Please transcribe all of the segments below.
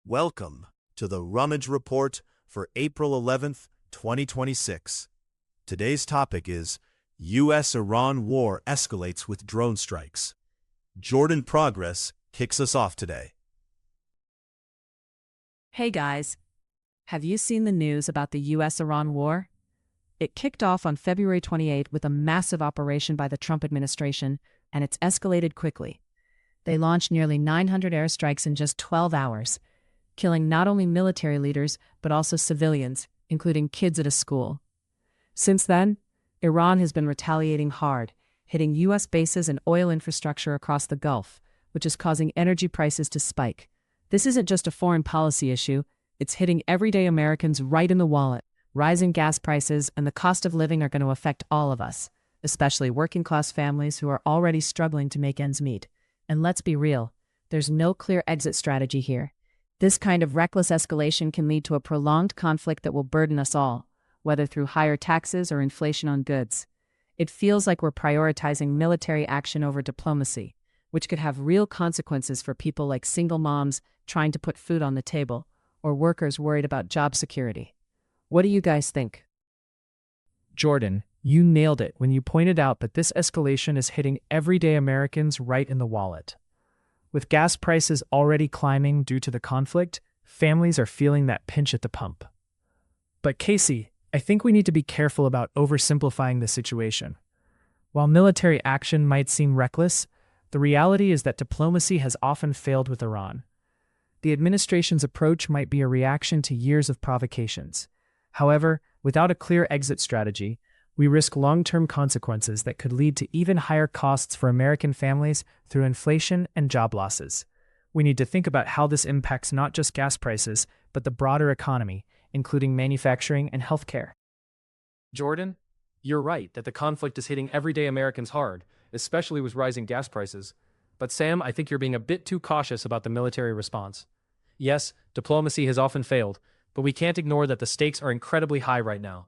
Welcome to the Rummage Report for April 11th, 2026. Today's topic is U.S. Iran war escalates with drone strikes. Jordan Progress kicks us off today. Hey guys, have you seen the news about the U.S. Iran war? It kicked off on February 28 with a massive operation by the Trump administration, and it's escalated quickly. They launched nearly 900 airstrikes in just 12 hours, killing not only military leaders but also civilians, including kids at a school. Since then, Iran has been retaliating hard, hitting U.S. bases and oil infrastructure across the Gulf, which is causing energy prices to spike. This isn't just a foreign policy issue, it's hitting everyday Americans right in the wallet. Rising gas prices and the cost of living are going to affect all of us, especially working-class families who are already struggling to make ends meet. And let's be real, there's no clear exit strategy here. This kind of reckless escalation can lead to a prolonged conflict that will burden us all, whether through higher taxes or inflation on goods. It feels like we're prioritizing military action over diplomacy, which could have real consequences for people like single moms trying to put food on the table, or workers worried about job security. What do you guys think? Jordan, you nailed it when you pointed out that this escalation is hitting everyday Americans right in the wallet. With gas prices already climbing due to the conflict, families are feeling that pinch at the pump. But Casey, I think we need to be careful about oversimplifying the situation. While military action might seem reckless, the reality is that diplomacy has often failed with Iran. The administration's approach might be a reaction to years of provocations. However, without a clear exit strategy, we risk long-term consequences that could lead to even higher costs for American families through inflation and job losses. We need to think about how this impacts not just gas prices, but the broader economy, including manufacturing and healthcare. Jordan, you're right that the conflict is hitting everyday Americans hard, especially with rising gas prices. But Sam, I think you're being a bit too cautious about the military response. Yes, diplomacy has often failed, but we can't ignore that the stakes are incredibly high right now.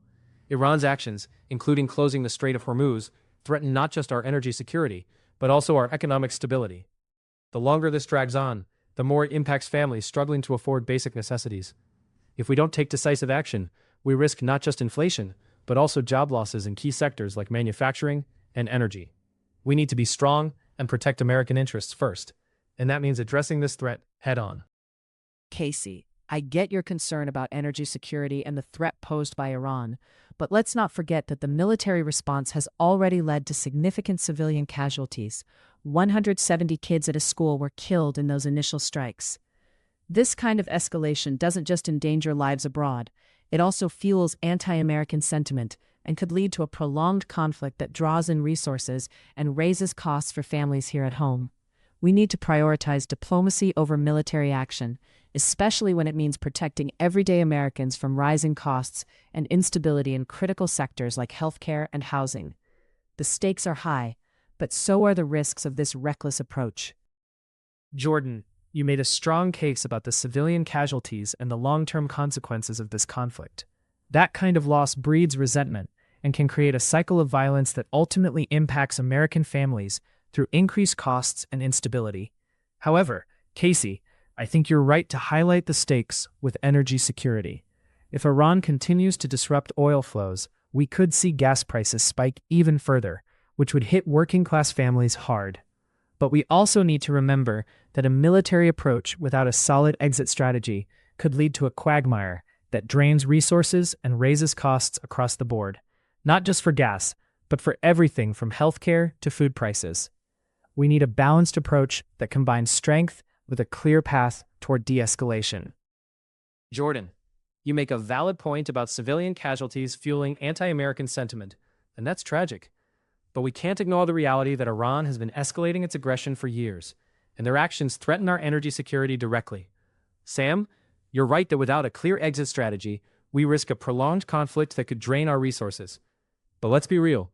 Iran's actions, including closing the Strait of Hormuz, threaten not just our energy security, but also our economic stability. The longer this drags on, the more it impacts families struggling to afford basic necessities. If we don't take decisive action, we risk not just inflation, but also job losses in key sectors like manufacturing and energy. We need to be strong and protect American interests first, and that means addressing this threat head-on. Casey, I get your concern about energy security and the threat posed by Iran, but let's not forget that the military response has already led to significant civilian casualties. 170 kids at a school were killed in those initial strikes. This kind of escalation doesn't just endanger lives abroad, it also fuels anti-American sentiment and could lead to a prolonged conflict that draws in resources and raises costs for families here at home. We need to prioritize diplomacy over military action, especially when it means protecting everyday Americans from rising costs and instability in critical sectors like healthcare and housing. The stakes are high, but so are the risks of this reckless approach. Jordan, you made a strong case about the civilian casualties and the long-term consequences of this conflict. That kind of loss breeds resentment and can create a cycle of violence that ultimately impacts American families through increased costs and instability. However, Casey, I think you're right to highlight the stakes with energy security. If Iran continues to disrupt oil flows, we could see gas prices spike even further, which would hit working-class families hard. But we also need to remember that a military approach without a solid exit strategy could lead to a quagmire that drains resources and raises costs across the board, not just for gas, but for everything from healthcare to food prices. We need a balanced approach that combines strength with a clear path toward de-escalation. Jordan, you make a valid point about civilian casualties fueling anti-American sentiment, and that's tragic. But we can't ignore the reality that Iran has been escalating its aggression for years, and their actions threaten our energy security directly. Sam, you're right that without a clear exit strategy, we risk a prolonged conflict that could drain our resources. But let's be real.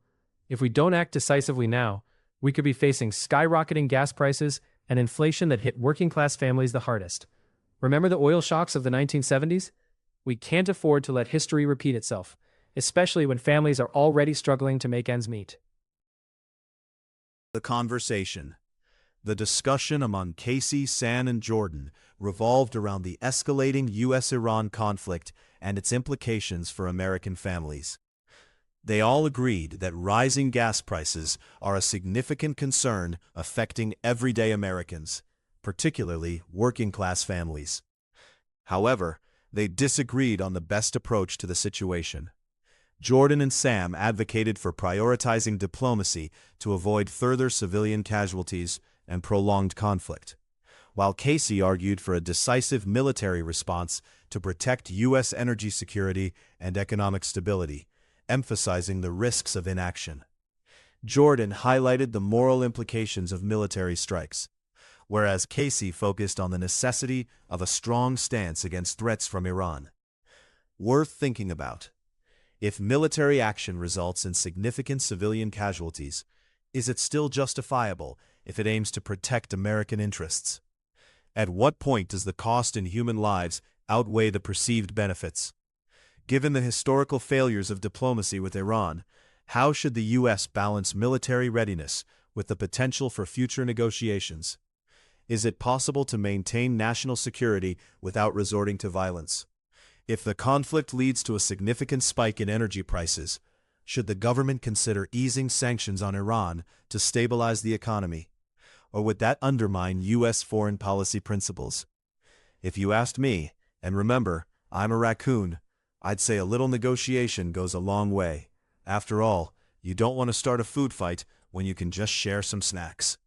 If we don't act decisively now, we could be facing skyrocketing gas prices and inflation that hit working-class families the hardest. Remember the oil shocks of the 1970s? We can't afford to let history repeat itself, especially when families are already struggling to make ends meet. The conversation. The discussion among Casey, Sam, and Jordan revolved around the escalating U.S. Iran conflict and its implications for American families. They all agreed that rising gas prices are a significant concern affecting everyday Americans, particularly working-class families. However, they disagreed on the best approach to the situation. Jordan and Sam advocated for prioritizing diplomacy to avoid further civilian casualties and prolonged conflict, while Casey argued for a decisive military response to protect U.S. energy security and economic stability, emphasizing the risks of inaction. Jordan highlighted the moral implications of military strikes, whereas Casey focused on the necessity of a strong stance against threats from Iran. Worth thinking about. If military action results in significant civilian casualties, is it still justifiable if it aims to protect American interests? At what point does the cost in human lives outweigh the perceived benefits? Given the historical failures of diplomacy with Iran, how should the U.S. balance military readiness with the potential for future negotiations? Is it possible to maintain national security without resorting to violence? If the conflict leads to a significant spike in energy prices, should the government consider easing sanctions on Iran to stabilize the economy? Or would that undermine U.S. foreign policy principles? If you asked me, and remember, I'm a raccoon, I'd say a little negotiation goes a long way. After all, you don't want to start a food fight when you can just share some snacks.